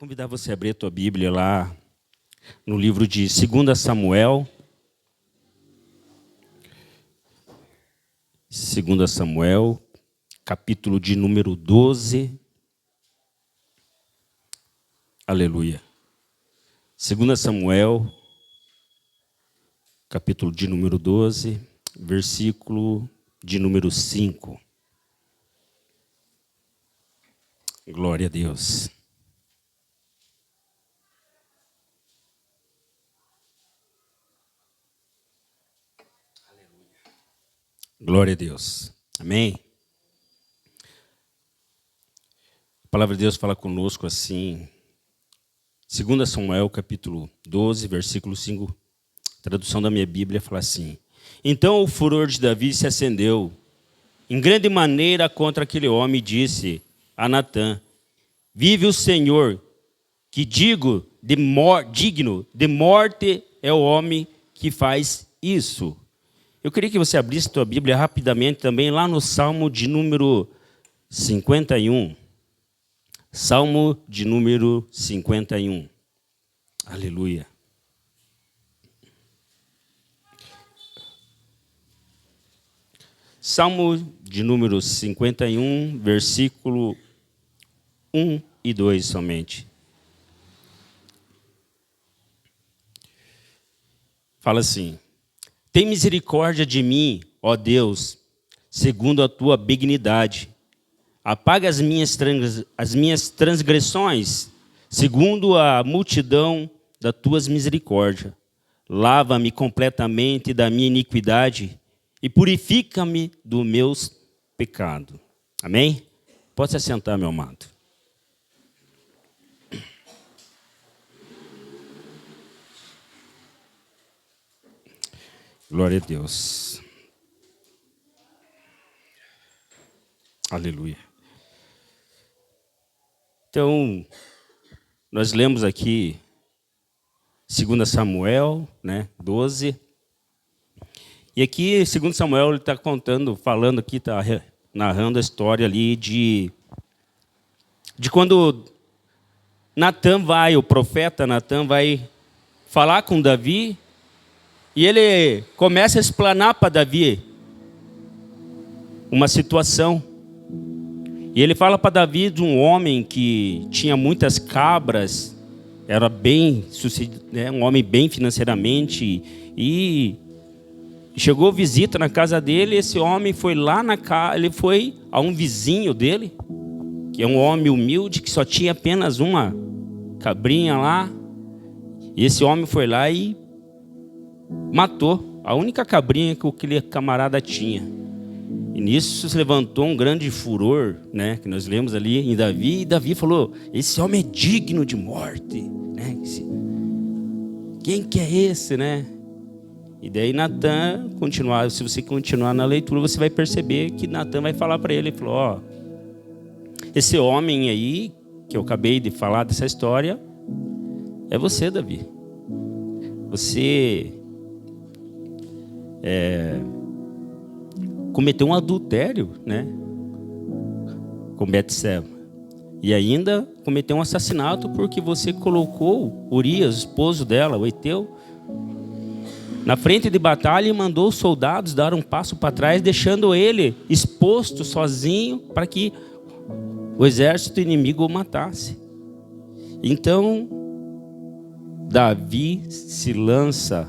convidar você a abrir a tua Bíblia lá no livro de 2 Samuel. 2 Samuel, capítulo de número 12. Aleluia. 2 Samuel, capítulo de número 12, versículo de número 5. Glória a Deus. Glória a Deus. Amém? A palavra de Deus fala conosco assim. 2 Samuel, capítulo 12, versículo 5. A tradução da minha Bíblia fala assim: Então o furor de Davi se acendeu em grande maneira contra aquele homem e disse a Natã: Vive o Senhor, que digno de morte é o homem que faz isso. Eu queria que você abrisse a tua Bíblia rapidamente também lá no Salmo de número 51. Salmo de número 51. Aleluia. Salmo de número 51, versículo 1 e 2 somente. Fala assim: Tem misericórdia de mim, ó Deus, segundo a tua benignidade. Apaga as minhas transgressões, segundo a multidão das tuas misericórdias. Lava-me completamente da minha iniquidade e purifica-me dos meus pecados. Amém? Pode se assentar, meu amado. Glória a Deus. Aleluia. Então, nós lemos aqui 2 Samuel, 12. E aqui, 2 Samuel, ele está falando aqui, está narrando a história ali de quando o profeta Natã vai falar com Davi. E ele começa a explanar para Davi uma situação. E ele fala para Davi de um homem que tinha muitas cabras, era bem sucedido, um homem bem financeiramente. E chegou visita na casa dele. Esse homem foi lá na casa, ele foi a um vizinho dele, que é um homem humilde, que só tinha apenas uma cabrinha lá. E esse homem foi lá e matou a única cabrinha que aquele camarada tinha. E nisso se levantou um grande furor, que nós lemos ali em Davi. E Davi falou: esse homem é digno de morte, Quem que é esse, E daí Natã, se você continuar na leitura, você vai perceber que Natã vai falar para ele. Ele falou: esse homem aí, que eu acabei de falar dessa história, é você, Davi. Você cometeu um adultério, com Betseba. E ainda cometeu um assassinato porque você colocou Urias, esposo dela, o Eteu, na frente de batalha e mandou os soldados dar um passo para trás, deixando ele exposto sozinho para que o exército inimigo o matasse. Então, Davi se lança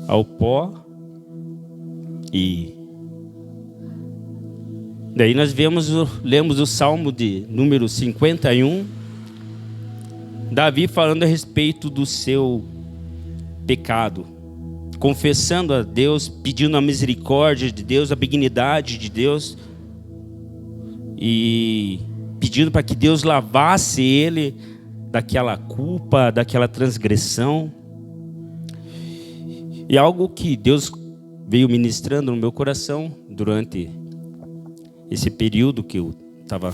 ao pó e daí nós lemos o Salmo de número 51, Davi falando a respeito do seu pecado, confessando a Deus, pedindo a misericórdia de Deus, a benignidade de Deus e pedindo para que Deus lavasse ele daquela culpa, daquela transgressão. E algo que Deus veio ministrando no meu coração durante esse período que eu estava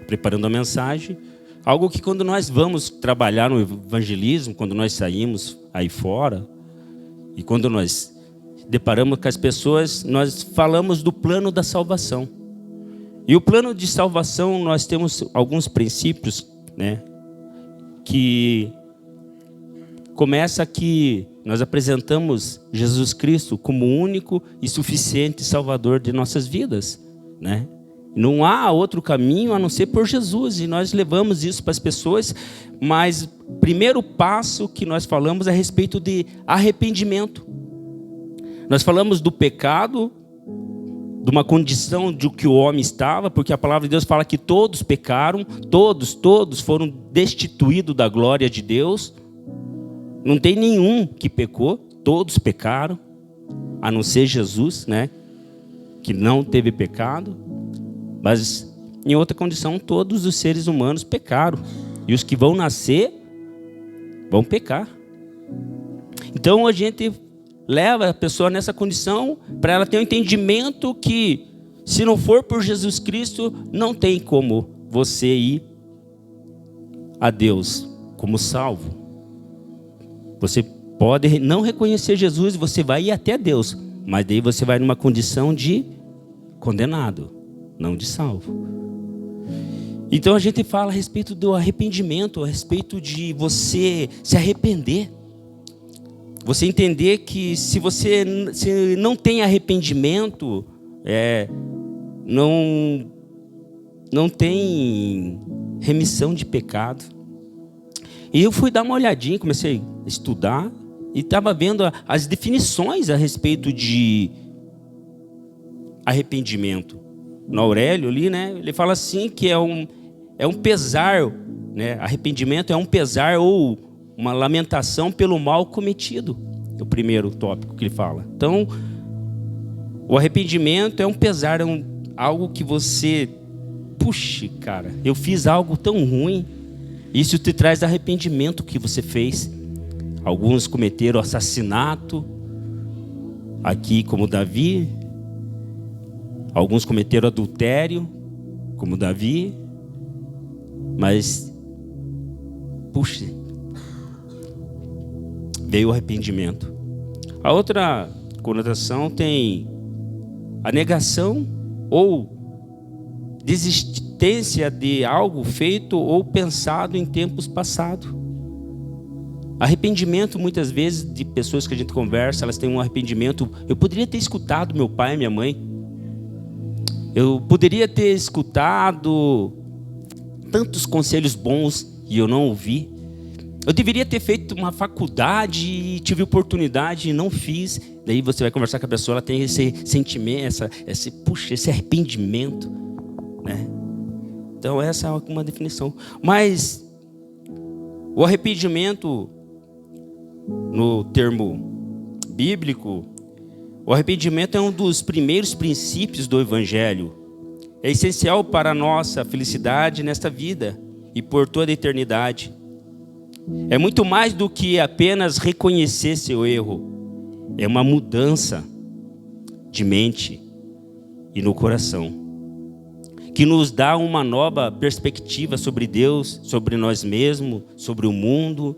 preparando a mensagem, algo que quando nós vamos trabalhar no evangelismo, quando nós saímos aí fora, e quando nós deparamos com as pessoas, nós falamos do plano da salvação. E o plano de salvação, nós temos alguns princípios né? Que começa que nós apresentamos Jesus Cristo como único e suficiente Salvador de nossas vidas, né? Não há outro caminho a não ser por Jesus, e nós levamos isso para as pessoas, mas o primeiro passo que nós falamos é a respeito de arrependimento. Nós falamos do pecado, de uma condição de que o homem estava, porque a palavra de Deus fala que todos pecaram, todos foram destituídos da glória de Deus. Não tem nenhum que pecou, todos pecaram, a não ser Jesus, né? Que não teve pecado. Mas em outra condição, todos os seres humanos pecaram. E os que vão nascer, vão pecar. Então a gente leva a pessoa nessa condição para ela ter um entendimento que, se não for por Jesus Cristo, não tem como você ir a Deus como salvo. Você pode não reconhecer Jesus, você vai ir até Deus, mas daí você vai numa condição de condenado, não de salvo. Então a gente fala a respeito do arrependimento, a respeito de você se arrepender. Você entender que se você não tem arrependimento, não tem remissão de pecado. E eu fui dar uma olhadinha, comecei a estudar e estava vendo as definições a respeito de arrependimento. No Aurélio ali, né, ele fala assim que é um pesar, né? Arrependimento é um pesar ou uma lamentação pelo mal cometido. É o primeiro tópico que ele fala. Então, o arrependimento é um pesar, algo que você, puxa, cara, eu fiz algo tão ruim. Isso te traz arrependimento que você fez. Alguns cometeram assassinato, aqui como Davi. Alguns cometeram adultério, como Davi. Mas, puxa, veio o arrependimento. A outra conotação tem a negação ou desistência de algo feito ou pensado em tempos passados. Arrependimento, muitas vezes, de pessoas que a gente conversa, elas têm um arrependimento. Eu poderia ter escutado meu pai e minha mãe. Eu poderia ter escutado tantos conselhos bons e eu não ouvi. Eu deveria ter feito uma faculdade e tive oportunidade e não fiz. Daí você vai conversar com a pessoa, ela tem esse sentimento, esse arrependimento, né? Então essa é uma definição. Mas o arrependimento, no termo bíblico, o arrependimento é um dos primeiros princípios do Evangelho. É essencial para a nossa felicidade nesta vida e por toda a eternidade. É muito mais do que apenas reconhecer seu erro. É uma mudança de mente e no coração, que nos dá uma nova perspectiva sobre Deus, sobre nós mesmos, sobre o mundo.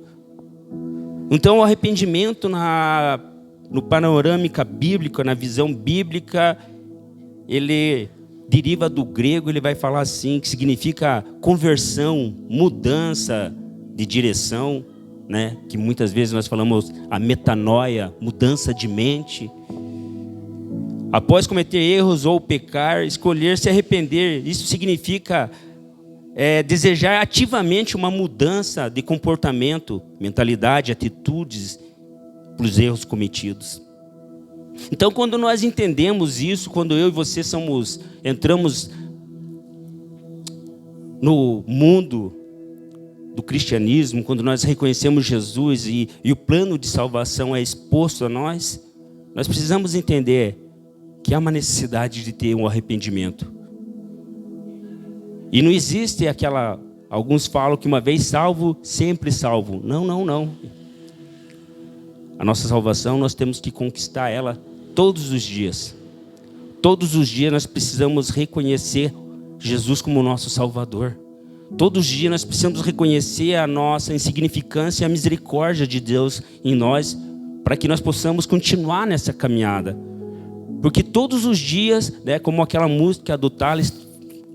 Então o arrependimento no panorâmica bíblica, na visão bíblica, ele deriva do grego, ele vai falar assim, que significa conversão, mudança de direção, né? Que muitas vezes nós falamos a metanoia, mudança de mente. Após cometer erros ou pecar, escolher se arrepender, isso significa desejar ativamente uma mudança de comportamento, mentalidade, atitudes para os erros cometidos. Então, quando nós entendemos isso, quando eu e você entramos no mundo do cristianismo, quando nós reconhecemos Jesus e o plano de salvação é exposto a nós precisamos entender que há uma necessidade de ter um arrependimento. E não existe alguns falam que uma vez salvo, sempre salvo. Não. A nossa salvação nós temos que conquistar ela todos os dias. Todos os dias nós precisamos reconhecer Jesus como nosso Salvador. Todos os dias nós precisamos reconhecer a nossa insignificância e a misericórdia de Deus em nós, para que nós possamos continuar nessa caminhada. Porque todos os dias, né, como aquela música do Thales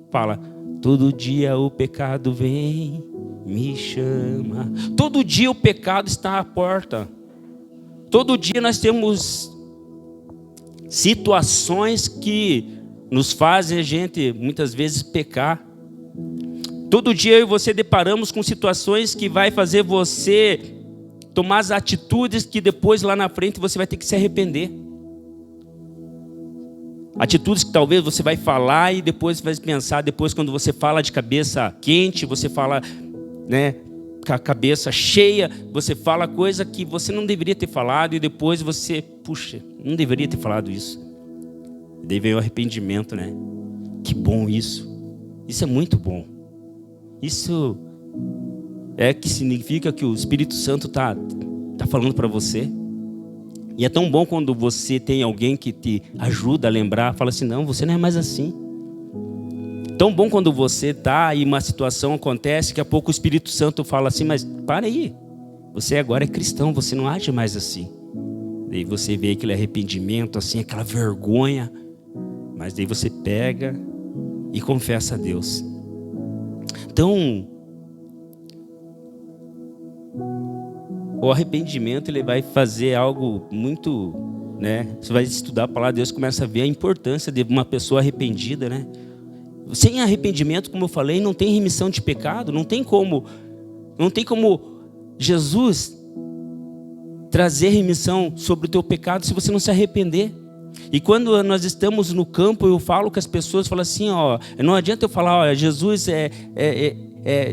fala, todo dia o pecado vem me chama. Todo dia o pecado está à porta. Todo dia nós temos situações que nos fazem a gente muitas vezes pecar. Todo dia eu e você deparamos com situações que vai fazer você tomar as atitudes que depois lá na frente você vai ter que se arrepender. Atitudes que talvez você vai falar e depois vai pensar, depois quando você fala de cabeça quente, você fala, né, com a cabeça cheia, você fala coisa que você não deveria ter falado e depois você, puxa, não deveria ter falado isso. E daí veio o arrependimento, né? Que bom isso. Isso é muito bom. Isso é que significa que o Espírito Santo tá falando para você. E é tão bom quando você tem alguém que te ajuda a lembrar, fala assim, não, você não é mais assim. Tão bom quando você está e uma situação acontece, que a pouco o Espírito Santo fala assim, mas para aí, você agora é cristão, você não age mais assim. Daí você vê aquele arrependimento, assim, aquela vergonha, mas daí você pega e confessa a Deus. Então, o arrependimento ele vai fazer algo muito, né? Você vai estudar a palavra de Deus, começa a ver a importância de uma pessoa arrependida, né? Sem arrependimento, como eu falei, não tem remissão de pecado, não tem como Jesus trazer remissão sobre o teu pecado se você não se arrepender. E quando nós estamos no campo, eu falo com as pessoas, falo assim, ó, não adianta eu falar, ó, Jesus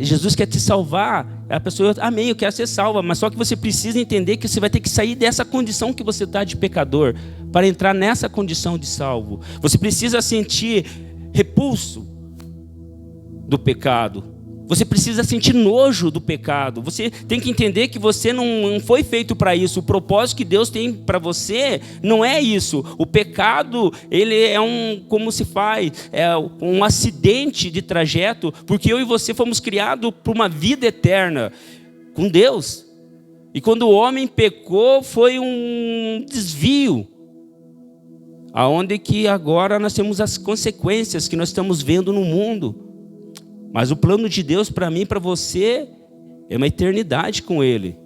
Jesus quer te salvar. A pessoa, amém, eu quero ser salva, mas só que você precisa entender que você vai ter que sair dessa condição que você está de pecador para entrar nessa condição de salvo. Você precisa sentir repulso do pecado. Você precisa sentir nojo do pecado. Você tem que entender que você não foi feito para isso. O propósito que Deus tem para você não é isso. O pecado, ele é um acidente de trajeto, porque eu e você fomos criados para uma vida eterna com Deus. E quando o homem pecou, foi um desvio, aonde que agora nós temos as consequências que nós estamos vendo no mundo. Mas o plano de Deus para mim e para você é uma eternidade com Ele.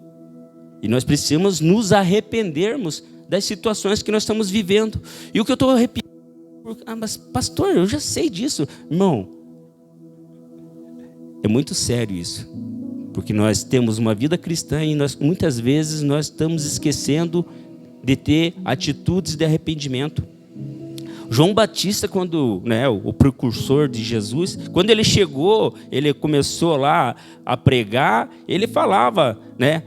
E nós precisamos nos arrependermos das situações que nós estamos vivendo. E o que eu estou repetindo, mas pastor, eu já sei disso. Irmão, é muito sério isso. Porque nós temos uma vida cristã e muitas vezes nós estamos esquecendo de ter atitudes de arrependimento. João Batista, quando, né, o precursor de Jesus, quando ele chegou, ele começou lá a pregar, ele falava, né,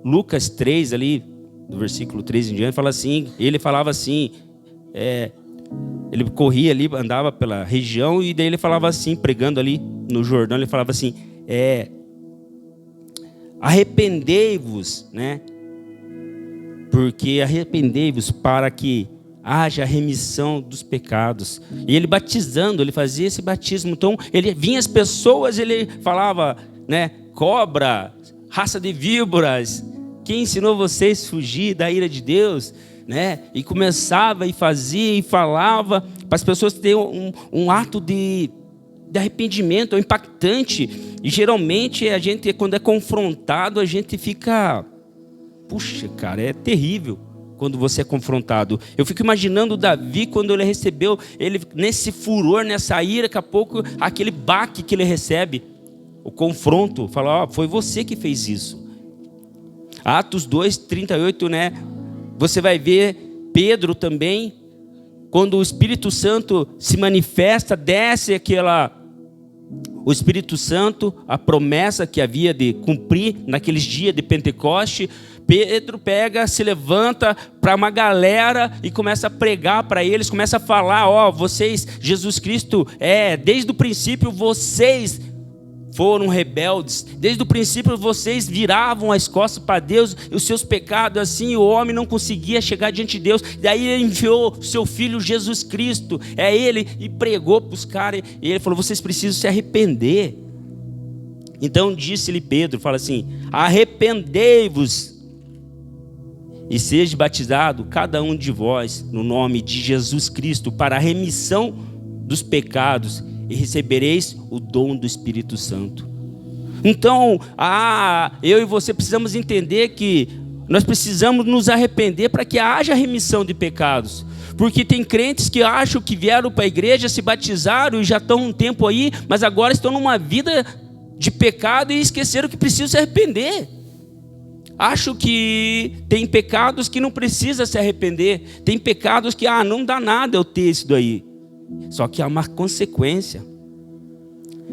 Lucas 3 ali, do versículo 3 em diante, ele falava assim, ele corria ali, andava pela região, e daí ele falava assim, pregando ali no Jordão, ele falava assim, arrependei-vos, né, porque arrependei-vos para que haja remissão dos pecados. E ele batizando, ele fazia esse batismo. Então, ele vinha as pessoas, ele falava, né, cobra, raça de víboras, quem ensinou vocês a fugir da ira de Deus, né? E começava e fazia e falava para as pessoas terem um ato de arrependimento, impactante. E geralmente a gente, quando é confrontado, a gente fica, puxa, cara, é terrível quando você é confrontado. Eu fico imaginando Davi quando ele recebeu, ele nesse furor, nessa ira, daqui a pouco aquele baque que ele recebe, o confronto, fala, foi você que fez isso. Atos 2:38, né? Você vai ver Pedro também, quando o Espírito Santo se manifesta, desce o Espírito Santo, a promessa que havia de cumprir naqueles dias de Pentecoste. Pedro pega, se levanta para uma galera e começa a pregar para eles, começa a falar, vocês, Jesus Cristo, desde o princípio vocês foram rebeldes, desde o princípio vocês viravam as costas para Deus, e os seus pecados, assim, o homem não conseguia chegar diante de Deus, daí ele enviou o seu filho Jesus Cristo, ele, e pregou para os caras, e ele falou, vocês precisam se arrepender. Então disse-lhe Pedro, fala assim, arrependei-vos, e seja batizado cada um de vós no nome de Jesus Cristo para a remissão dos pecados, e recebereis o dom do Espírito Santo. Então, eu e você precisamos entender que nós precisamos nos arrepender para que haja remissão de pecados. Porque tem crentes que acham que vieram para a igreja, se batizaram e já estão um tempo aí, mas agora estão numa vida de pecado e esqueceram que precisam se arrepender. Acho que tem pecados que não precisa se arrepender. Tem pecados que não dá nada eu ter isso daí. Só que há uma consequência.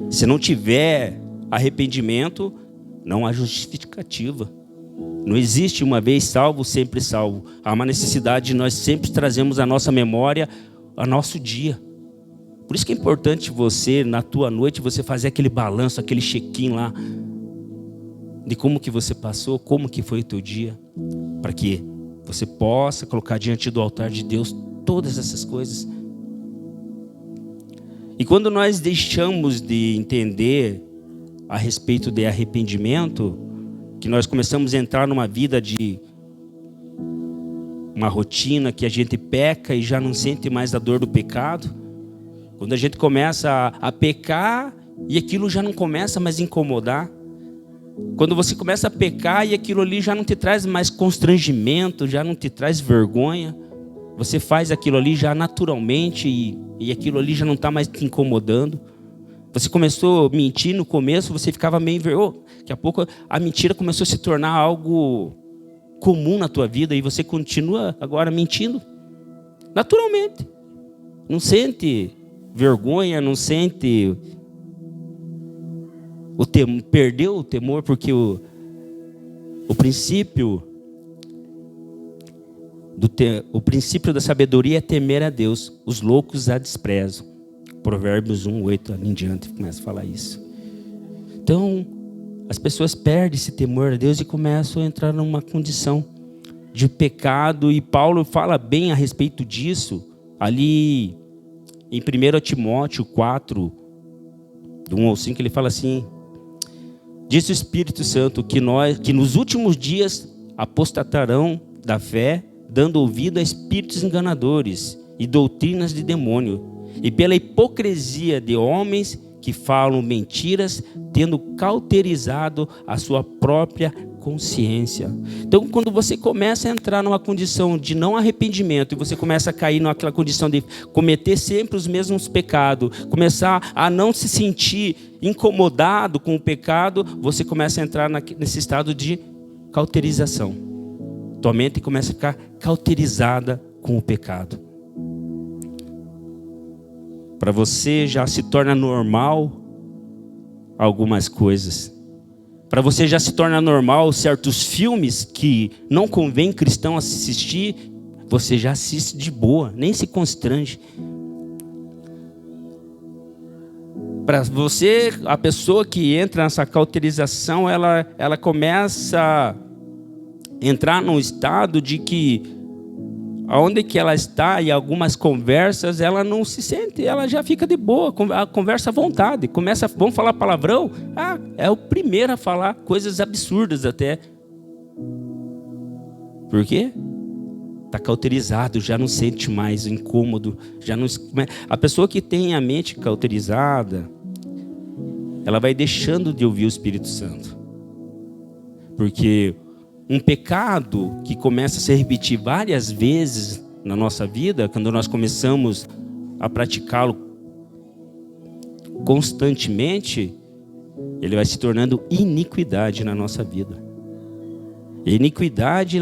Se não tiver arrependimento, não há justificativa. Não existe uma vez salvo, sempre salvo. Há uma necessidade de nós sempre trazermos à nossa memória o nosso dia. Por isso que é importante você, na tua noite, você fazer aquele balanço, aquele check-in lá, de como que você passou, como que foi o teu dia, para que você possa colocar diante do altar de Deus todas essas coisas. E quando nós deixamos de entender a respeito de arrependimento, que nós começamos a entrar numa vida de uma rotina que a gente peca e já não sente mais a dor do pecado, quando a gente começa a pecar e aquilo já não começa mais a incomodar, quando você começa a pecar e aquilo ali já não te traz mais constrangimento, já não te traz vergonha, você faz aquilo ali já naturalmente e aquilo ali já não está mais te incomodando. Você começou a mentir no começo, você ficava meio envergonhado. Daqui a pouco a mentira começou a se tornar algo comum na tua vida e você continua agora mentindo naturalmente. Não sente vergonha, não sente perdeu o temor, porque o princípio o princípio da sabedoria é temer a Deus. Os loucos a desprezam. Provérbios 1:8 ali em diante começa a falar isso. Então, as pessoas perdem esse temor a Deus e começam a entrar numa condição de pecado. E Paulo fala bem a respeito disso ali em 1 Timóteo 4, do 1 ao 5, ele fala assim: disse o Espírito Santo que nos últimos dias apostatarão da fé, dando ouvido a espíritos enganadores e doutrinas de demônio, e pela hipocrisia de homens que falam mentiras, tendo cauterizado a sua própria consciência. Então, quando você começa a entrar numa condição de não arrependimento, e você começa a cair naquela condição de cometer sempre os mesmos pecados, começar a não se sentir incomodado com o pecado, você começa a entrar nesse estado de cauterização. Tua mente começa a ficar cauterizada com o pecado. Para você já se torna normal algumas coisas. Para você já se torna normal certos filmes que não convém cristão assistir, você já assiste de boa, nem se constrange. Para você, a pessoa que entra nessa cauterização, ela começa a entrar num estado de que aonde que ela está e algumas conversas, ela não se sente, ela já fica de boa, conversa à vontade, vamos falar palavrão, é o primeiro a falar coisas absurdas até. Por quê? Está cauterizado, já não sente mais o incômodo, a pessoa que tem a mente cauterizada, ela vai deixando de ouvir o Espírito Santo, porque um pecado que começa a se repetir várias vezes na nossa vida, quando nós começamos a praticá-lo constantemente, ele vai se tornando iniquidade na nossa vida. E iniquidade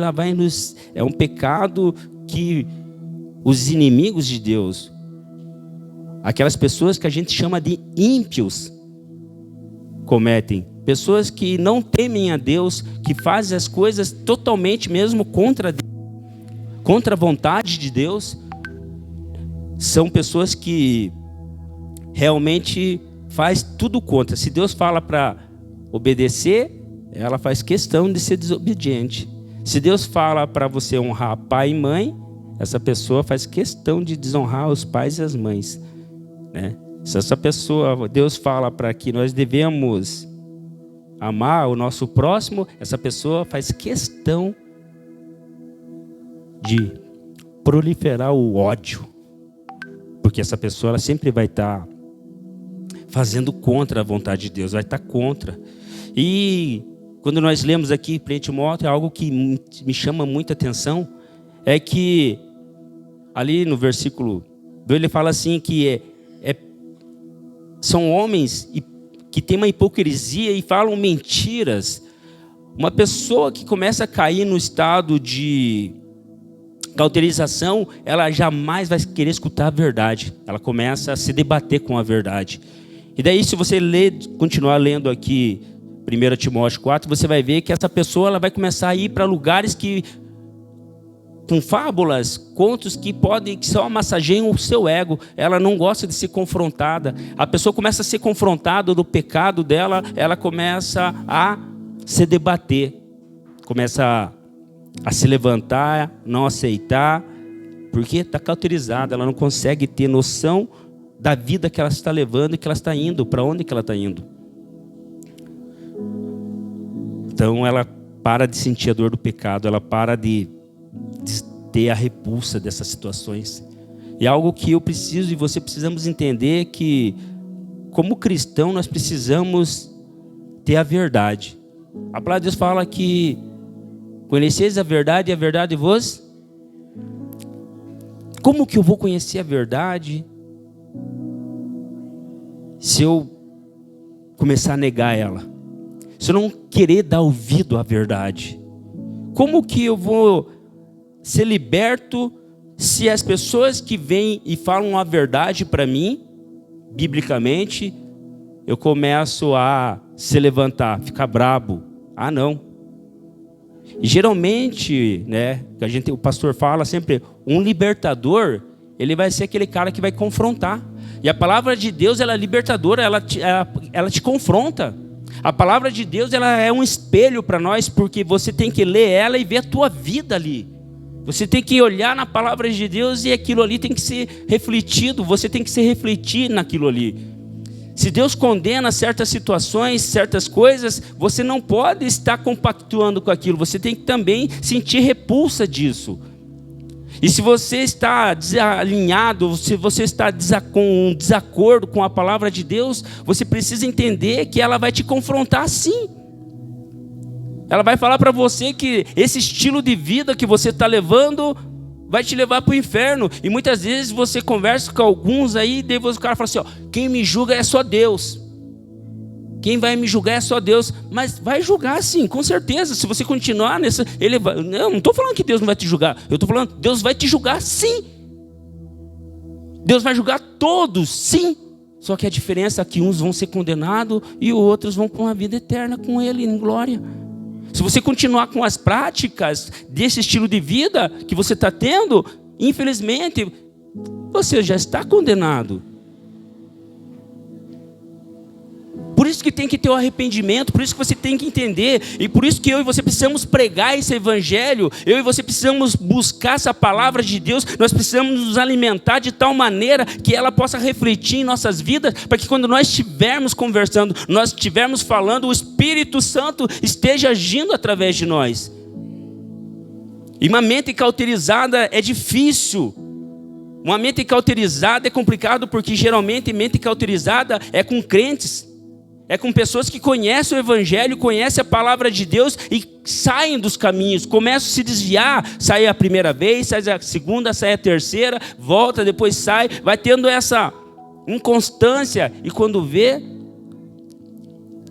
é um pecado que os inimigos de Deus, aquelas pessoas que a gente chama de ímpios, cometem. Pessoas que não temem a Deus, que fazem as coisas totalmente mesmo contra a vontade de Deus. São pessoas que realmente faz tudo contra. Se Deus fala para obedecer, ela faz questão de ser desobediente. Se Deus fala para você honrar pai e mãe, essa pessoa faz questão de desonrar os pais e as mães, né? Se essa pessoa, Deus fala para que nós devemos amar o nosso próximo, essa pessoa faz questão de proliferar o ódio, porque essa pessoa ela sempre vai estar fazendo contra a vontade de Deus, vai estar contra. E quando nós lemos aqui para Timóteo, algo que me chama muita atenção é que ali no versículo 2 ele fala assim que são homens que têm uma hipocrisia e falam mentiras. Uma pessoa que começa a cair no estado de cauterização, ela jamais vai querer escutar a verdade. Ela começa a se debater com a verdade. E daí, se você continuar lendo aqui 1 Timóteo 4, você vai ver que essa pessoa ela vai começar a ir para lugares com fábulas, contos que só massageiam o seu ego. Ela não gosta de ser confrontada. A pessoa começa a ser confrontada do pecado dela, ela começa a se debater, começa a se levantar, não aceitar, porque está cauterizada, ela não consegue ter noção da vida que ela está levando e que ela está indo, para onde que ela está indo. Então ela para de sentir a dor do pecado, ela para de ter a repulsa dessas situações. E é algo que eu preciso e você precisamos entender que, como cristão, nós precisamos ter a verdade. A palavra de Deus fala que conheceis a verdade e a verdade vos... Como que eu vou conhecer a verdade se eu começar a negar ela? Se eu não querer dar ouvido à verdade? Como que eu vou ser liberto se as pessoas que vêm e falam a verdade para mim, biblicamente, eu começo a se levantar, ficar brabo? Ah, não. E geralmente, né, o pastor fala sempre, um libertador, ele vai ser aquele cara que vai confrontar. E a palavra de Deus, ela é libertadora, ela te confronta. A palavra de Deus, ela é um espelho para nós, porque você tem que ler ela e ver a tua vida ali. Você tem que olhar na palavra de Deus e aquilo ali tem que ser refletido, você tem que se refletir naquilo ali. Se Deus condena certas situações, certas coisas, você não pode estar compactuando com aquilo, você tem que também sentir repulsa disso. E se você está desalinhado, se você está com um desacordo com a palavra de Deus, você precisa entender que ela vai te confrontar sim. Ela vai falar para você que esse estilo de vida que você está levando vai te levar para o inferno. E muitas vezes você conversa com alguns aí, e depois o cara fala assim, ó, quem me julga é só Deus. Quem vai me julgar é só Deus. Mas vai julgar sim, com certeza. Se você continuar nessa... Eu não estou falando que Deus não vai te julgar. Eu estou falando que Deus vai te julgar sim. Deus vai julgar todos, sim. Só que a diferença é que uns vão ser condenados e outros vão para uma vida eterna com Ele em glória. Se você continuar com as práticas desse estilo de vida que você está tendo, infelizmente, você já está condenado. Por isso que tem que ter o arrependimento, por isso que você tem que entender, e por isso que eu e você precisamos pregar esse evangelho, eu e você precisamos buscar essa palavra de Deus, nós precisamos nos alimentar de tal maneira que ela possa refletir em nossas vidas, para que quando nós estivermos conversando, nós estivermos falando, o Espírito Santo esteja agindo através de nós. E uma mente cauterizada é difícil. Uma mente cauterizada é complicado porque geralmente mente cauterizada é com crentes. É com pessoas que conhecem o Evangelho, conhecem a palavra de Deus e saem dos caminhos, começam a se desviar, sai a primeira vez, sai a segunda, sai a terceira, volta, depois sai, vai tendo essa inconstância e quando vê,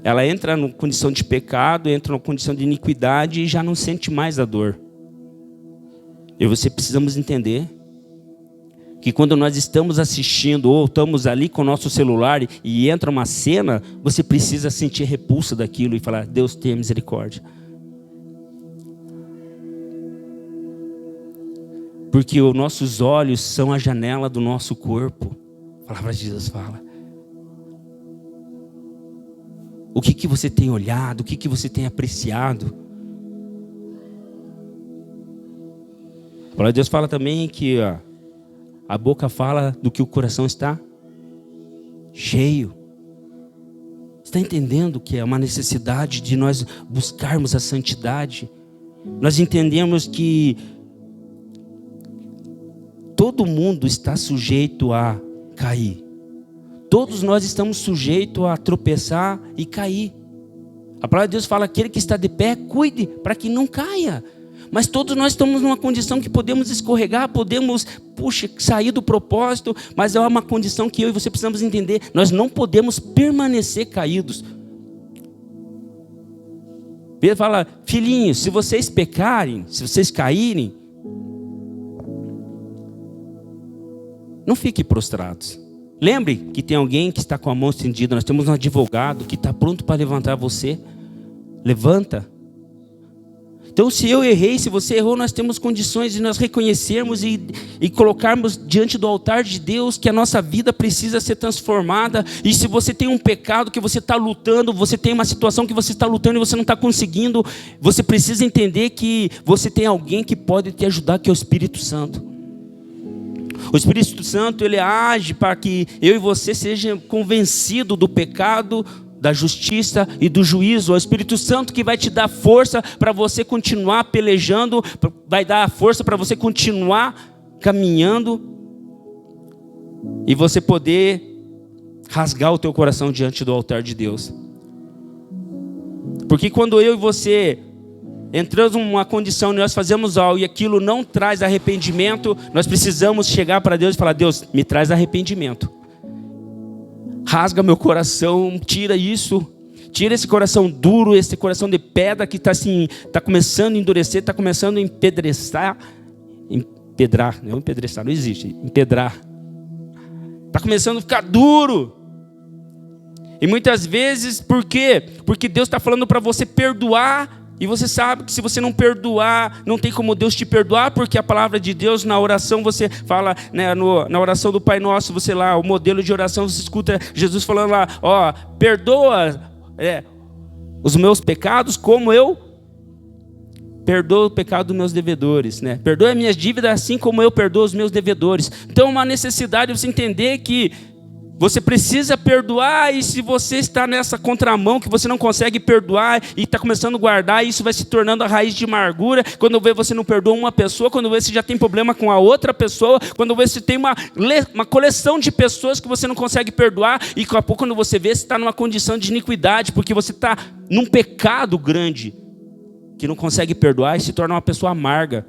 ela entra numa condição de pecado, entra numa condição de iniquidade e já não sente mais a dor. Eu e você precisamos entender que quando nós estamos assistindo ou estamos ali com o nosso celular e entra uma cena, você precisa sentir repulsa daquilo e falar, Deus tenha misericórdia. Porque os nossos olhos são a janela do nosso corpo. A palavra de Deus fala. O que você tem olhado, o que você tem apreciado. A palavra de Deus fala também que a boca fala do que o coração está cheio. Está entendendo que é uma necessidade de nós buscarmos a santidade? Nós entendemos que todo mundo está sujeito a cair. Todos nós estamos sujeitos a tropeçar e cair. A palavra de Deus fala: aquele que está de pé, cuide para que não caia. Mas todos nós estamos numa condição que podemos escorregar, podemos, sair do propósito, mas é uma condição que eu e você precisamos entender. Nós não podemos permanecer caídos. Pedro fala: filhinhos, se vocês pecarem, se vocês caírem, não fiquem prostrados. Lembre que tem alguém que está com a mão estendida. Nós temos um advogado que está pronto para levantar você. Levanta. Então, se eu errei, se você errou, nós temos condições de nós reconhecermos e colocarmos diante do altar de Deus que a nossa vida precisa ser transformada. E se você tem um pecado que você está lutando, você tem uma situação que você está lutando e você não está conseguindo, você precisa entender que você tem alguém que pode te ajudar, que é o Espírito Santo. O Espírito Santo, ele age para que eu e você sejam convencidos do pecado, da justiça e do juízo. É o Espírito Santo que vai te dar força para você continuar pelejando, vai dar força para você continuar caminhando e você poder rasgar o teu coração diante do altar de Deus. Porque quando eu e você entramos numa condição e nós fazemos algo e aquilo não traz arrependimento, nós precisamos chegar para Deus e falar: Deus, me traz arrependimento. Rasga meu coração, tira isso, tira esse coração duro, esse coração de pedra que está assim, está começando a endurecer, está começando a empedrar, não empedreçar, não existe, empedrar, está começando a ficar duro. E muitas vezes, por quê? Porque Deus está falando para você perdoar. E você sabe que se você não perdoar, não tem como Deus te perdoar, porque a palavra de Deus na oração, você fala, né, na oração do Pai Nosso, você lá, o modelo de oração, você escuta Jesus falando lá: ó, perdoa os meus pecados como eu perdoo o pecado dos meus devedores, né? Perdoa as minhas dívidas assim como eu perdoo os meus devedores. Então é uma necessidade você entender que você precisa perdoar, e se você está nessa contramão que você não consegue perdoar e está começando a guardar, isso vai se tornando a raiz de amargura. Quando vê, você não perdoa uma pessoa, quando vê, você já tem problema com a outra pessoa, quando vê, você tem uma coleção de pessoas que você não consegue perdoar, e daqui a pouco, quando você vê, você está numa condição de iniquidade, porque você está num pecado grande, que não consegue perdoar e se torna uma pessoa amarga.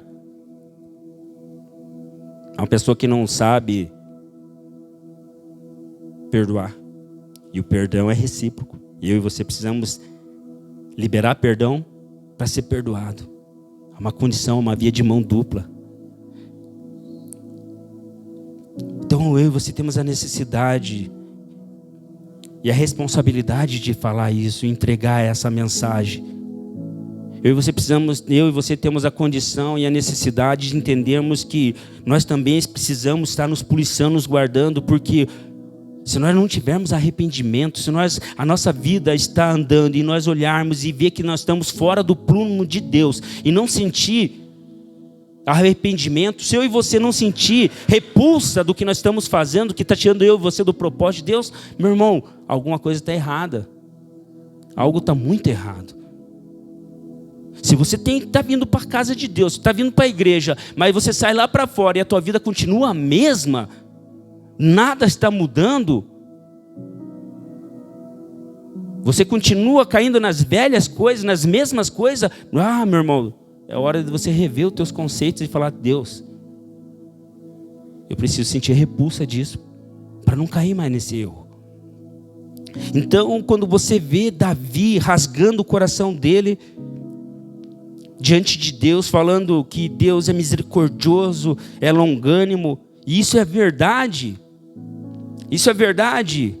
Uma pessoa que não sabe perdoar. E o perdão é recíproco. Eu e você precisamos liberar perdão para ser perdoado. É uma condição, uma via de mão dupla. Então eu e você temos a necessidade e a responsabilidade de falar isso, entregar essa mensagem. Eu e você temos a condição e a necessidade de entendermos que nós também precisamos estar nos policiando, nos guardando, porque se nós não tivermos arrependimento, se a nossa vida está andando e nós olharmos e ver que nós estamos fora do prumo de Deus e não sentir arrependimento, se eu e você não sentir repulsa do que nós estamos fazendo, que está tirando eu e você do propósito de Deus, meu irmão, alguma coisa está errada. Algo está muito errado. Se você está vindo para a casa de Deus, está vindo para a igreja, mas você sai lá para fora e a tua vida continua a mesma, nada está mudando, você continua caindo nas velhas coisas, nas mesmas coisas, meu irmão, é hora de você rever os teus conceitos e falar: Deus, eu preciso sentir repulsa disso, para não cair mais nesse erro. Então, quando você vê Davi rasgando o coração dele diante de Deus, falando que Deus é misericordioso, é longânimo, e isso é verdade. Isso é verdade.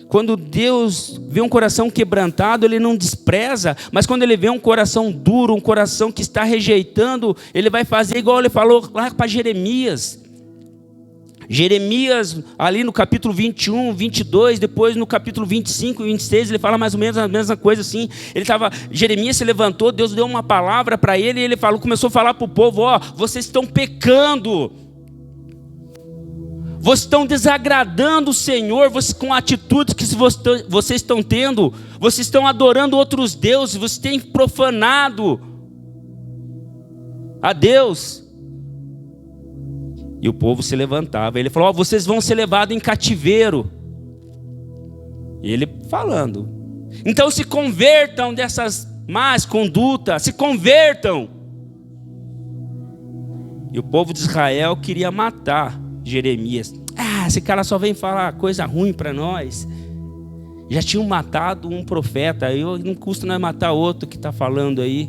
Quando Deus vê um coração quebrantado, Ele não despreza, mas quando Ele vê um coração duro, um coração que está rejeitando, Ele vai fazer igual Ele falou lá para Jeremias. Jeremias, ali no capítulo 21, 22, depois no capítulo 25 e 26, ele fala mais ou menos a mesma coisa assim. Jeremias se levantou, Deus deu uma palavra para ele, e ele começou a falar para o povo: ó, vocês estão pecando. Vocês estão desagradando o Senhor, com atitudes que vocês estão tendo. Vocês estão adorando outros deuses, vocês têm profanado a Deus. E o povo se levantava. Ele falou: vocês vão ser levados em cativeiro. E ele falando: Então se convertam dessas más condutas, se convertam. E o povo de Israel queria matar Jeremias. Esse cara só vem falar coisa ruim para nós. Já tinham matado um profeta, aí não custa nós matar outro que está falando aí.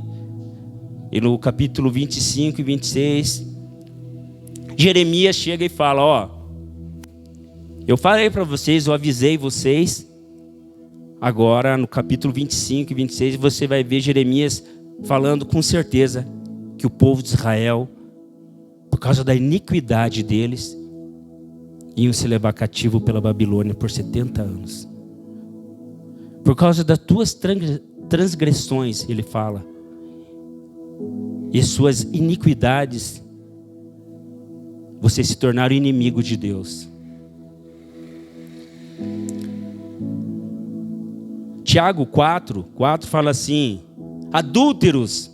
E no capítulo 25 e 26, Jeremias chega e fala, eu falei para vocês, eu avisei vocês. Agora no capítulo 25 e 26 você vai ver Jeremias falando com certeza que o povo de Israel, por causa da iniquidade deles, iam se levar cativo pela Babilônia por 70 anos. Por causa das tuas transgressões, ele fala, e suas iniquidades, vocês se tornaram inimigo de Deus. Tiago 4 fala assim: adúlteros,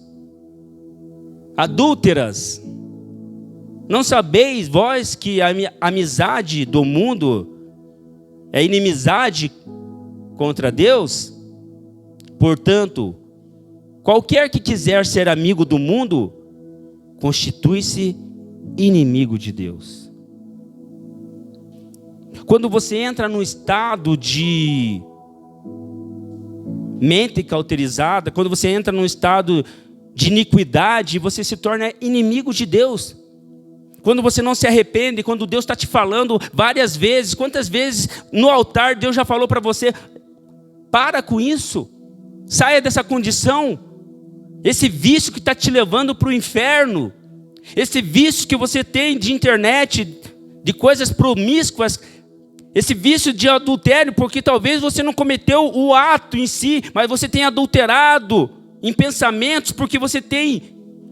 adúlteras, não sabeis vós que a amizade do mundo é inimizade contra Deus? Portanto, qualquer que quiser ser amigo do mundo, constitui-se inimigo de Deus. Quando você entra num estado de mente cauterizada, quando você entra num estado de iniquidade, você se torna inimigo de Deus. Quando você não se arrepende, quando Deus está te falando várias vezes, quantas vezes no altar Deus já falou para você, para com isso, saia dessa condição, esse vício que está te levando para o inferno, esse vício que você tem de internet, de coisas promíscuas, esse vício de adultério, porque talvez você não cometeu o ato em si, mas você tem adulterado em pensamentos, porque você tem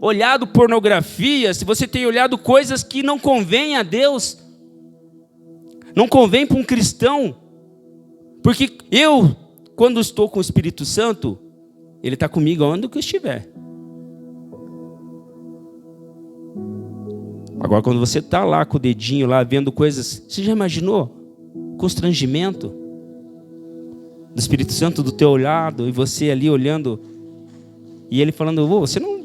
olhado pornografia, se você tem olhado coisas que não convém a Deus, não convém para um cristão, porque eu, quando estou com o Espírito Santo, Ele está comigo onde eu estiver. Agora quando você está lá com o dedinho lá, vendo coisas, você já imaginou? Constrangimento do Espírito Santo do teu lado, e você ali olhando, e Ele falando, você não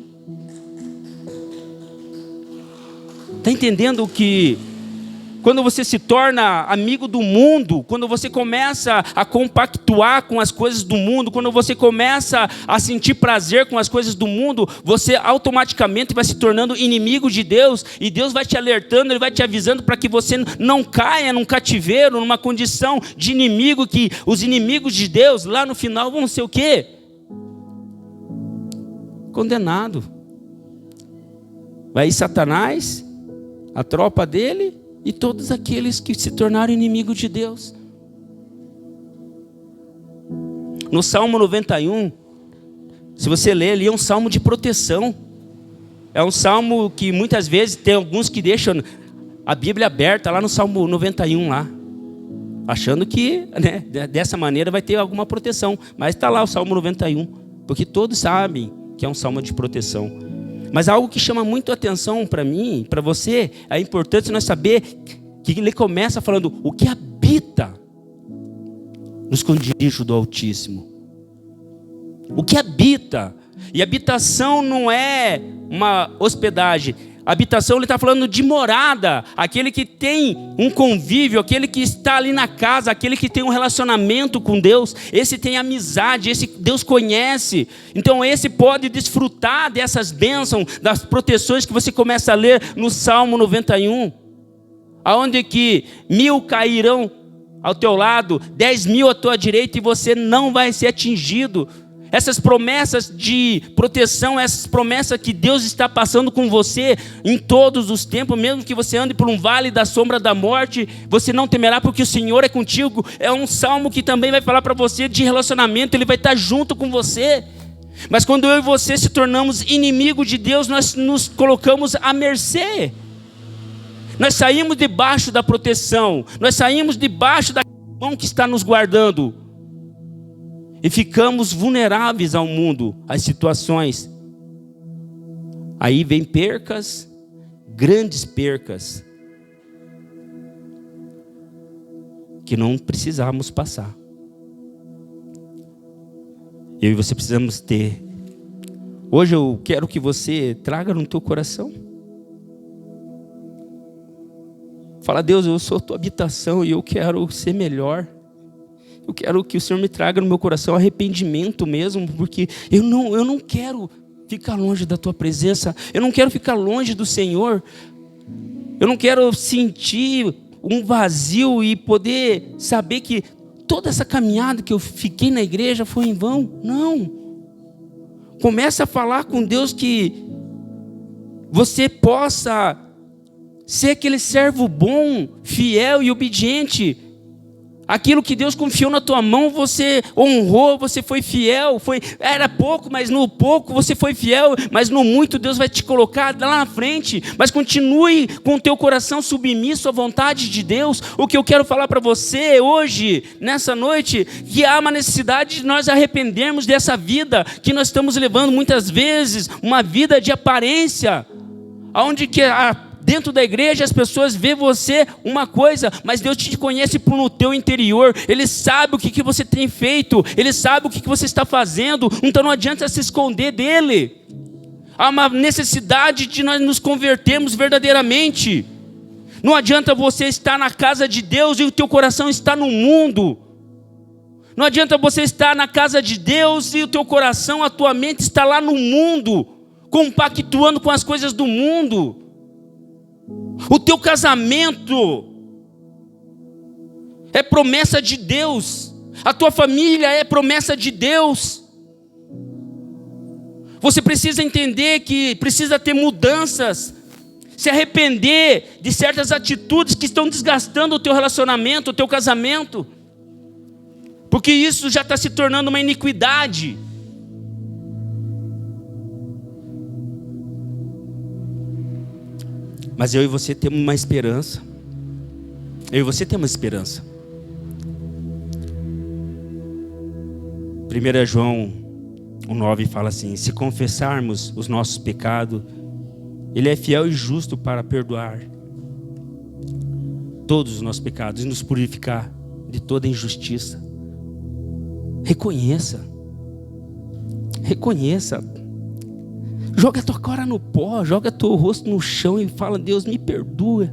está entendendo que quando você se torna amigo do mundo, quando você começa a compactuar com as coisas do mundo, quando você começa a sentir prazer com as coisas do mundo, você automaticamente vai se tornando inimigo de Deus, e Deus vai te alertando, Ele vai te avisando para que você não caia num cativeiro, numa condição de inimigo, que os inimigos de Deus lá no final vão ser o quê? Condenado. Vai ir Satanás, a tropa dele, e todos aqueles que se tornaram inimigos de Deus. No Salmo 91, se você ler ali, é um salmo de proteção. É um salmo que muitas vezes tem alguns que deixam a Bíblia aberta lá no Salmo 91 lá, achando que, dessa maneira vai ter alguma proteção. Mas está lá o Salmo 91, porque todos sabem que é um salmo de proteção. Mas algo que chama muito a atenção para mim, para você, é importante nós saber que ele começa falando o que habita no esconderijo do Altíssimo. O que habita. E habitação não é uma hospedagem. Habitação, ele está falando de morada. Aquele que tem um convívio, aquele que está ali na casa, aquele que tem um relacionamento com Deus. Esse tem amizade, esse Deus conhece. Então esse pode desfrutar dessas bênçãos, das proteções que você começa a ler no Salmo 91. Aonde que 1000 cairão ao teu lado, 10.000 à tua direita, e você não vai ser atingido. Essas promessas de proteção, essas promessas que Deus está passando com você em todos os tempos, mesmo que você ande por um vale da sombra da morte, você não temerá porque o Senhor é contigo. É um salmo que também vai falar para você de relacionamento, Ele vai estar junto com você. Mas quando eu e você se tornamos inimigos de Deus, nós nos colocamos à mercê. Nós saímos debaixo da proteção, nós saímos debaixo da mão que está nos guardando. E ficamos vulneráveis ao mundo, às situações. Aí vem percas, grandes percas, que não precisávamos passar. Eu e você precisamos ter. Hoje eu quero que você traga no teu coração. Fala: Deus, eu sou a tua habitação e eu quero ser melhor. Eu quero que o Senhor me traga no meu coração arrependimento mesmo, porque eu não quero ficar longe da tua presença. Eu não quero ficar longe do Senhor. Eu não quero sentir um vazio e poder saber que toda essa caminhada que eu fiquei na igreja foi em vão. Não. Começa a falar com Deus que você possa ser aquele servo bom, fiel e obediente. Aquilo que Deus confiou na tua mão, você honrou, você foi fiel. Era pouco, mas no pouco você foi fiel. Mas no muito Deus vai te colocar lá na frente. Mas continue com o teu coração submisso à vontade de Deus. O que eu quero falar para você hoje, nessa noite, que há uma necessidade de nós arrependermos dessa vida que nós estamos levando muitas vezes, uma vida de aparência, onde que dentro da igreja as pessoas veem você uma coisa, mas Deus te conhece no teu interior. Ele sabe o que você tem feito, Ele sabe o que você está fazendo. Então não adianta se esconder dEle. Há uma necessidade de nós nos convertermos verdadeiramente. Não adianta você estar na casa de Deus e o teu coração está no mundo. Não adianta você estar na casa de Deus e o teu coração, a tua mente está lá no mundo, compactuando com as coisas do mundo. O teu casamento é promessa de Deus. A tua família é promessa de Deus. Você precisa entender que precisa ter mudanças, se arrepender de certas atitudes que estão desgastando o teu relacionamento, o teu casamento, porque isso já está se tornando uma iniquidade. Mas eu e você temos uma esperança. Eu e você temos uma esperança. 1 João 1,9 fala assim: se confessarmos os nossos pecados, Ele é fiel e justo para perdoar todos os nossos pecados e nos purificar de toda injustiça. Reconheça. Joga a tua cara no pó, joga teu rosto no chão e fala: Deus, me perdoa.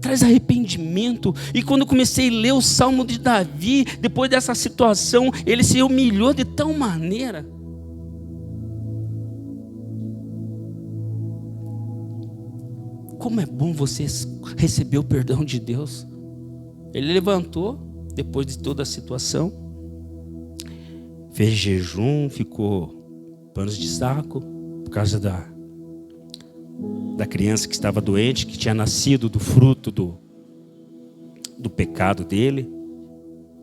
Traz arrependimento. E quando eu comecei a ler o Salmo de Davi, depois dessa situação, ele se humilhou de tal maneira. Como é bom você receber o perdão de Deus. Ele levantou, depois de toda a situação, fez jejum, ficou panos de saco, por causa da criança que estava doente, que tinha nascido do fruto do pecado dele,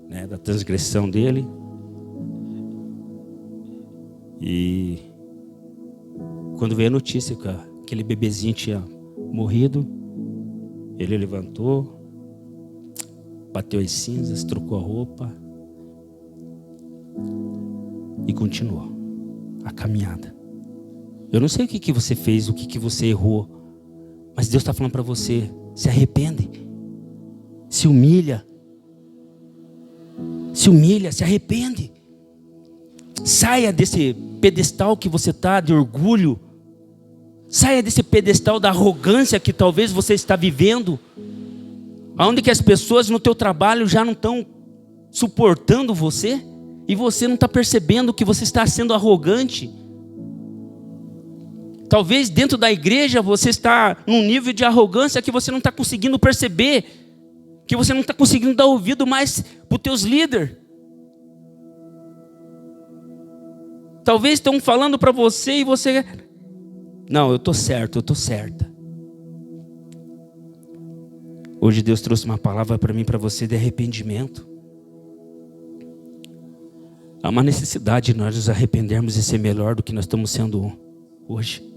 né, da transgressão dele. E quando veio a notícia que aquele bebezinho tinha morrido, ele levantou, bateu as cinzas, trocou a roupa e continuou a caminhada. Eu não sei o que você fez, o que você errou, mas Deus está falando para você: se arrepende, se humilha, se arrepende. Saia desse pedestal que você está de orgulho, saia desse pedestal da arrogância que talvez você está vivendo, onde que as pessoas no teu trabalho já não estão suportando você, e você não está percebendo que você está sendo arrogante. Talvez dentro da igreja você está num nível de arrogância que você não está conseguindo perceber, que você não está conseguindo dar ouvido mais para os teus líderes. Talvez estão falando para você e você: não, eu estou certo, eu estou certa. Hoje Deus trouxe uma palavra para mim, para você, de arrependimento. Há uma necessidade de nós nos arrependermos e ser melhor do que nós estamos sendo hoje.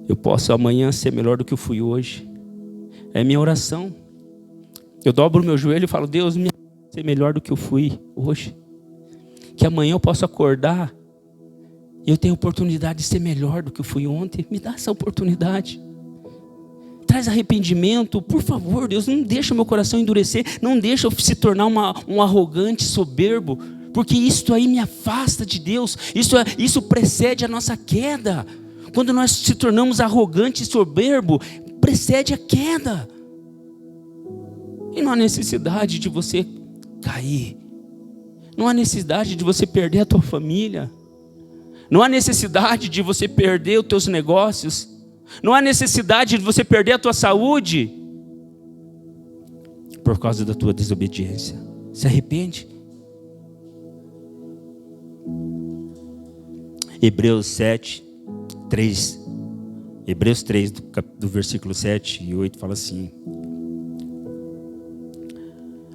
Eu posso amanhã ser melhor do que eu fui hoje. É minha oração. Eu dobro o meu joelho e falo: Deus, me ajuda a ser melhor do que eu fui hoje. Que amanhã eu possa acordar e eu tenho a oportunidade de ser melhor do que eu fui ontem. Me dá essa oportunidade. Traz arrependimento, por favor, Deus. Não deixa o meu coração endurecer. Não deixa eu se tornar um arrogante, soberbo. porque isso aí me afasta de Deus. Isso precede a nossa queda. Quando nós se tornamos arrogantes e soberbo, precede a queda. E não há necessidade de você cair. Não há necessidade de você perder a tua família. Não há necessidade de você perder os teus negócios. Não há necessidade de você perder a tua saúde por causa da tua desobediência. Se arrepende. Hebreus 3, do versículo 7 e 8 fala assim: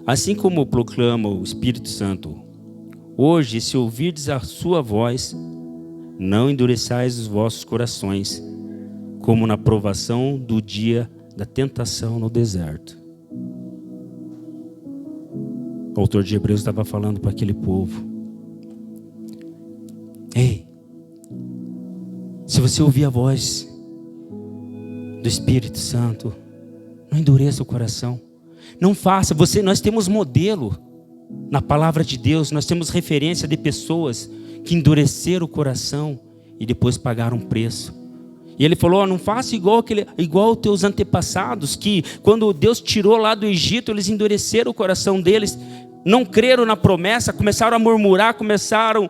assim como proclama o Espírito Santo, hoje, se ouvirdes a sua voz, não endureçais os vossos corações, como na provação do dia da tentação no deserto. O autor de Hebreus estava falando para aquele povo: ei, se você ouvir a voz do Espírito Santo, não endureça o coração. Não faça. Nós temos modelo na palavra de Deus. Nós temos referência de pessoas que endureceram o coração e depois pagaram um preço. E ele falou: não faça igual os teus antepassados, que quando Deus tirou lá do Egito, eles endureceram o coração deles, não creram na promessa, começaram a murmurar, começaram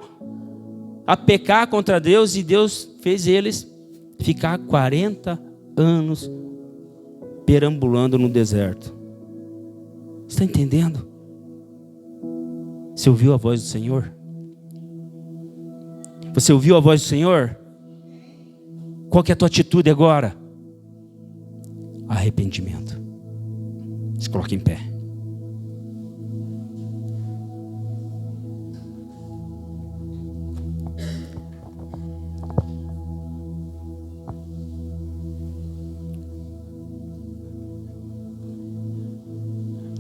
a pecar contra Deus, e Deus fez eles ficar 40 anos perambulando no deserto. Está entendendo? Você ouviu a voz do Senhor? Você ouviu a voz do Senhor? Qual que é a tua atitude agora? Arrependimento. Se coloque em pé.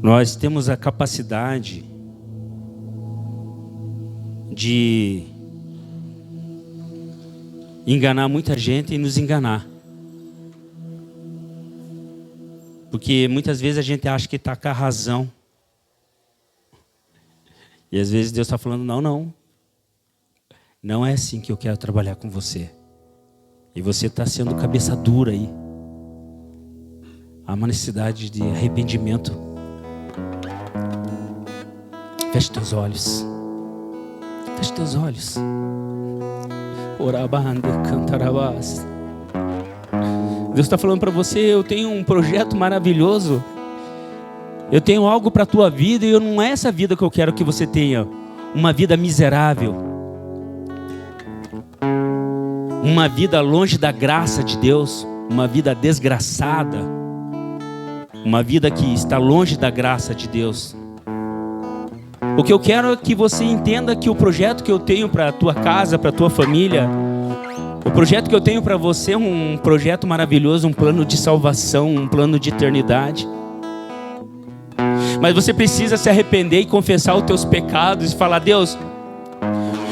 Nós temos a capacidade de enganar muita gente e nos enganar. Porque muitas vezes a gente acha que está com a razão. E às vezes Deus está falando: não. Não é assim que eu quero trabalhar com você. E você está sendo cabeça dura aí. Há uma necessidade de arrependimento. Feche teus olhos. Feche teus olhos. Deus está falando para você: eu tenho um projeto maravilhoso. Eu tenho algo para a tua vida, e não é essa vida que eu quero que você tenha. Uma vida miserável. Uma vida longe da graça de Deus. Uma vida desgraçada. Uma vida que está longe da graça de Deus. O que eu quero é que você entenda que o projeto que eu tenho para a tua casa, para a tua família, o projeto que eu tenho para você é um projeto maravilhoso, um plano de salvação, um plano de eternidade. Mas você precisa se arrepender e confessar os teus pecados e falar: Deus,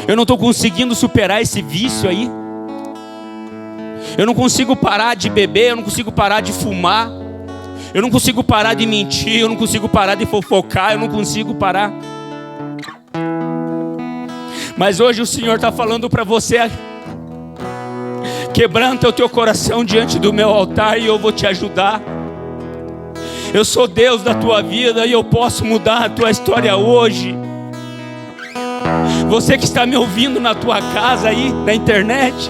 eu não estou conseguindo superar esse vício aí. Eu não consigo parar de beber, eu não consigo parar de fumar, eu não consigo parar de mentir, eu não consigo parar de fofocar, eu não consigo parar. Mas hoje o Senhor está falando para você: quebranta o teu coração diante do meu altar e eu vou te ajudar. Eu sou Deus da tua vida e eu posso mudar a tua história hoje. Você que está me ouvindo na tua casa aí, na internet,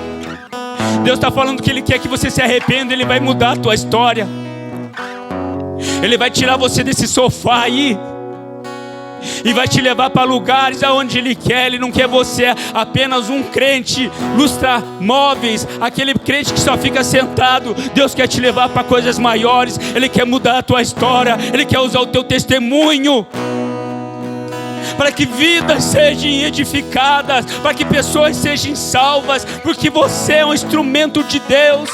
Deus está falando que Ele quer que você se arrependa. Ele vai mudar a tua história. Ele vai tirar você desse sofá aí e vai te levar para lugares aonde Ele quer. Ele não quer você apenas um crente lustra-móveis, aquele crente que só fica sentado. Deus quer te levar para coisas maiores. Ele quer mudar a tua história. Ele quer usar o teu testemunho para que vidas sejam edificadas, para que pessoas sejam salvas, porque você é um instrumento de Deus.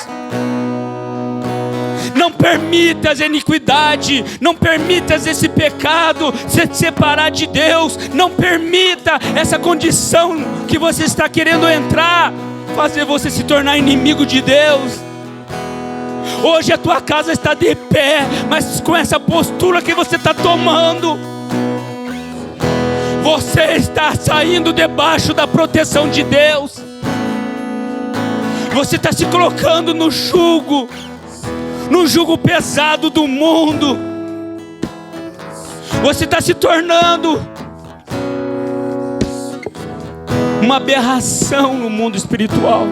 Não permitas a iniquidade, não permitas esse pecado se separar de Deus. Não permita essa condição que você está querendo entrar fazer você se tornar inimigo de Deus. Hoje a tua casa está de pé, mas com essa postura que você está tomando, Você está saindo debaixo da proteção de Deus. Você está se colocando no jugo pesado do mundo. Você está se tornando uma aberração no mundo espiritual.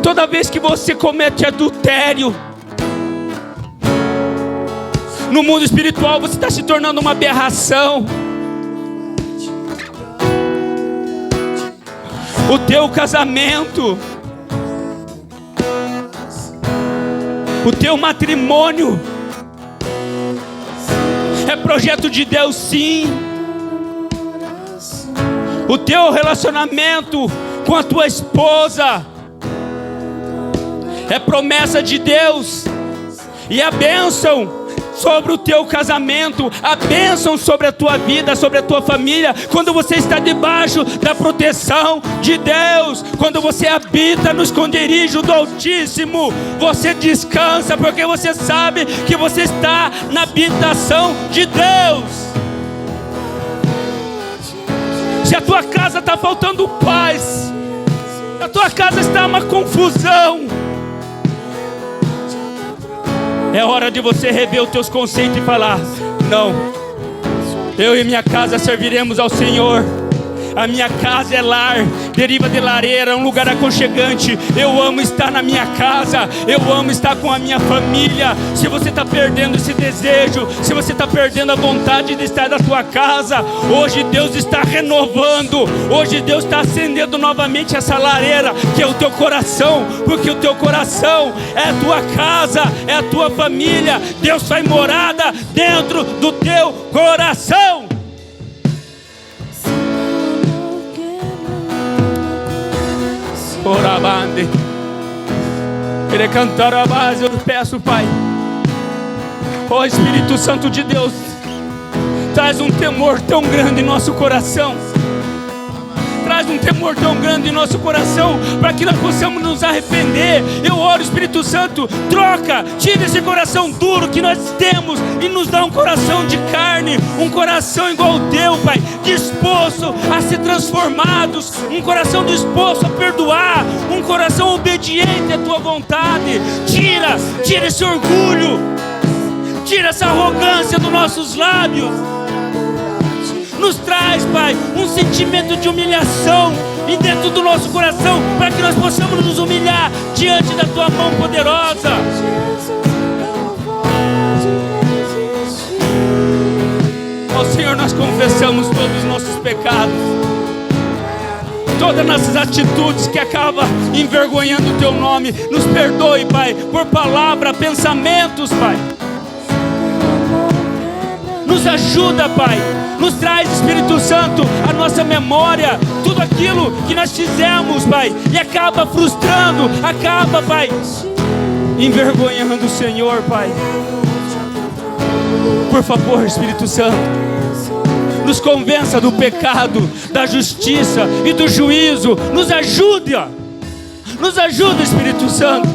Toda vez que você comete adultério no mundo espiritual, você está se tornando uma aberração. O teu casamento, o teu matrimônio é projeto de Deus, sim. O teu relacionamento com a tua esposa é promessa de Deus. E a bênção sobre o teu casamento, a bênção sobre a tua vida, sobre a tua família, quando você está debaixo da proteção de Deus, quando você habita no esconderijo do Altíssimo, você descansa, porque você sabe que você está na habitação de Deus. Se a tua casa está faltando paz, se a tua casa está uma confusão, é hora de você rever os teus conceitos e falar: não, eu e minha casa serviremos ao Senhor. A minha casa é lar, deriva de lareira, um lugar aconchegante. Eu amo estar na minha casa, eu amo estar com a minha família. Se você está perdendo esse desejo, se você está perdendo a vontade de estar na tua casa, hoje Deus está renovando, hoje Deus está acendendo novamente essa lareira, que é o teu coração, porque o teu coração é a tua casa, é a tua família. Deus faz morada dentro do teu coração. Orabande, ele cantar a base. Eu peço, Pai, ó Espírito Santo de Deus, traz um temor tão grande em nosso coração. Traz um temor tão grande em nosso coração, para que nós possamos nos arrepender. Eu oro, Espírito Santo, troca, tira esse coração duro que nós temos e nos dá um coração de carne, um coração igual ao teu, Pai, disposto a ser transformados, um coração disposto a perdoar, um coração obediente à tua vontade. Tira esse orgulho, tira essa arrogância dos nossos lábios. Nos traz, Pai, um sentimento de humilhação e dentro do nosso coração, para que nós possamos nos humilhar diante da tua mão poderosa. Ó Senhor, nós confessamos todos os nossos pecados, todas as nossas atitudes que acabam envergonhando o teu nome. Nos perdoe, Pai, por palavra, pensamentos, Pai. Nos ajuda, Pai. Nos traz, Espírito Santo, a nossa memória, tudo aquilo que nós fizemos, Pai, e acaba frustrando, acaba, Pai, envergonhando o Senhor, Pai. Por favor, Espírito Santo, nos convença do pecado, da justiça e do juízo. Nos ajuda, Espírito Santo.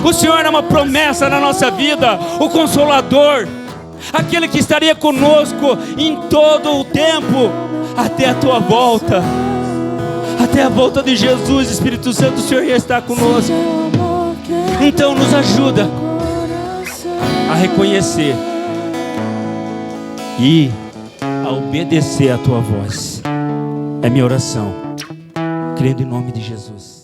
O Senhor é uma promessa na nossa vida, o Consolador, aquele que estaria conosco em todo o tempo, até a tua volta, até a volta de Jesus. Espírito Santo, o Senhor já está conosco. Então nos ajuda a reconhecer e a obedecer a tua voz. É minha oração, crendo em nome de Jesus.